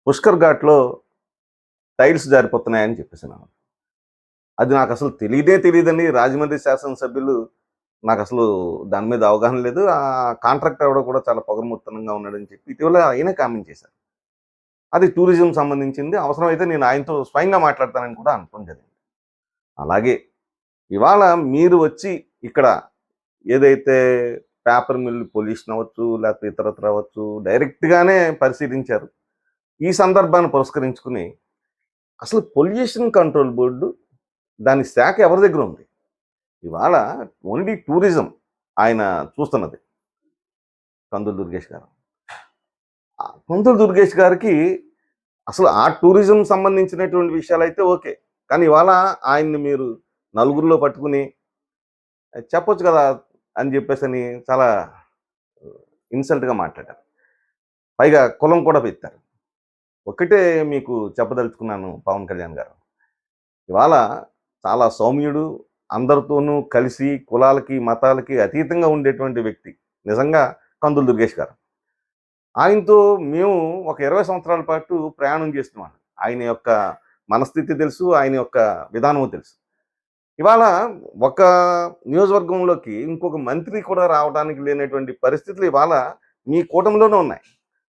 పుష్కర్ ఘాట్‌లో టైల్స్ జారిపోతున్నాయని చెప్పేసన్నాను. అది నాకసలు తెలీదని రాజమండ్రి శాసనసభ్యులు నాకసలు దాని మీద అవగాహన లేదు. కాంట్రాక్టర్ ఎవడో కూడా చాలా పొగరుమూతనంగా ఉన్నాడని చెప్పి ఇటీవల ఆయనే కామెంట్ చేశారు. అది టూరిజం సంబంధించింది. అవసరమైతే నేను ఆయనతో స్వయంగా మాట్లాడతానని కూడా అనటం జరిగింది. అలాగే ఇవాళ మీరు వచ్చి ఇక్కడ ఏదైతే పేపర్ మిల్ పొల్యూషన్ అవ్వచ్చు, లేకపోతే ఇతరత్ర అవ్వచ్చు డైరెక్ట్‌గానే పరిశీలించారు. ఈ సందర్భాన్ని పురస్కరించుకుని అసలు పొల్యూషన్ కంట్రోల్ బోర్డు దాని శాఖ ఎవరి దగ్గర ఉంది? ఇవాళ ఓన్లీ టూరిజం ఆయన చూస్తున్నది. కందులు దుర్గేష్ గారు. కందులు దుర్గేష్ గారికి అసలు ఆ టూరిజం సంబంధించినటువంటి విషయాలైతే ఓకే. కానీ ఇవాళ ఆయన్ని మీరు నలుగురిలో పట్టుకుని చెప్పొచ్చు కదా అని చెప్పేసని చాలా ఇన్సల్ట్‌గా మాట్లాడారు. పైగా కులం కూడా పెట్టారు. ఒక్కటే మీకు చెప్పదలుచుకున్నాను పవన్ కళ్యాణ్ గారు. ఇవాళ చాలా సౌమ్యుడు, అందరితోనూ కలిసి కులాలకి, మతాలకి అతీతంగా ఉండేటువంటి వ్యక్తి. నిజంగా కందులు దుర్గేష్ గారు. ఆయనతో మేము ఒక 20 సంవత్సరాల పాటు ప్రయాణం చేస్తున్నాం. ఆయన యొక్క మనస్థితి తెలుసు, ఆయన యొక్క విధానము తెలుసు. ఇవాళ ఒక నియోజకవర్గంలోకి ఇంకొక మంత్రి కూడా రావడానికి లేనటువంటి పరిస్థితులు ఇవాళ మీ కూటమిలోనే ఉన్నాయి.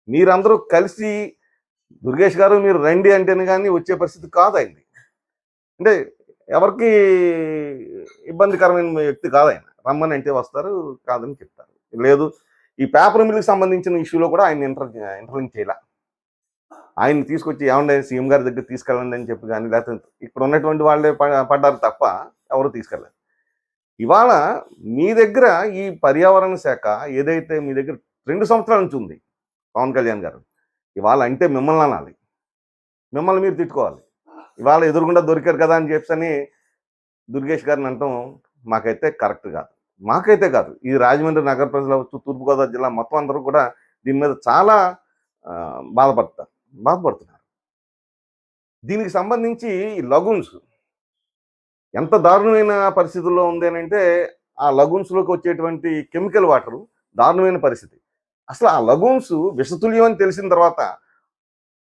మీరందరూ కలిసి దుర్గేష్ గారు మీరు రండి అంటేనే గాని వచ్చే పరిస్థితి కాదు ఆయనది. అంటే ఎవరికీ ఇబ్బందికరమైన వ్యక్తి కాదాయన. రమ్మనంటే వస్తారు, కాదని చెప్తారు. లేదు ఈ పేపర్ మిల్‌కి సంబంధించిన ఇష్యూలో కూడా ఆయన ఇంటర్‌లింక్ చేయలా. ఆయన్ని తీసుకొచ్చి ఏవండీ సీఎం గారి దగ్గరికి తీసుకెళ్ళండి అని చెప్పి గాని, లేకపోతే ఇక్కడ ఉన్నటువంటి వాళ్ళే పడ్డారు తప్ప ఎవరు తీసుకెళ్ళలేదు. ఇవాళ మీ దగ్గర ఈ పర్యావరణ శాఖ ఏదైతే మీ దగ్గర 2 సంవత్సరాల నుంచి ఉంది పవన్ కళ్యాణ్ గారు. ఇవాళ అంటే మిమ్మల్ని అనాలి. మిమ్మల్ని మీరు తిట్టుకోవాలి. ఇవాళ ఎదురుగుండా దొరికారు కదా అని చెప్పని దుర్గేష్ గారిని అనటం మాకైతే కరెక్ట్ కాదు. మాకైతే కాదు. ఈ రాజమండ్రి నగర ప్రజలు అవ్వచ్చు, తూర్పుగోదావరి జిల్లా మొత్తం అందరూ కూడా దీని మీద చాలా బాధపడుతున్నారు. దీనికి సంబంధించి లగూన్స్ ఎంత దారుణమైన పరిస్థితుల్లో ఉంది అనంటే, ఆ లగూన్స్‌లోకి వచ్చేటువంటి కెమికల్ వాటరు దారుణమైన పరిస్థితి. అసలు ఆ లగూన్స్ విషతుల్యం అని తెలిసిన తర్వాత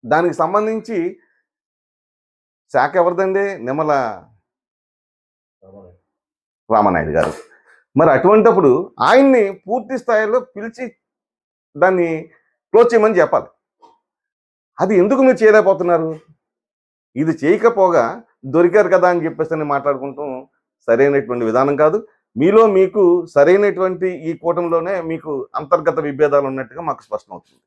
దానికి సంబంధించి శాఖ ఎవరిదండి? నిమ్మల రామానాయుడు గారు. మరి అటువంటప్పుడు ఆయన్ని పూర్తి స్థాయిలో పిలిచి దాన్ని క్లోజ్ చేయమని చెప్పాలి. అది ఎందుకు మీరు చేయలేకపోతున్నారు? ఇది చేయకపోగా దొరికారు కదా అని చెప్పేసని మాట్లాడుకుంటాం సరైనటువంటి విధానం కాదు. మీలో మీకు సరైనటువంటి ఈ కూటమిలోనే మీకు అంతర్గత విభేదాలు ఉన్నట్టుగా మాకు స్పష్టమవుతుంది.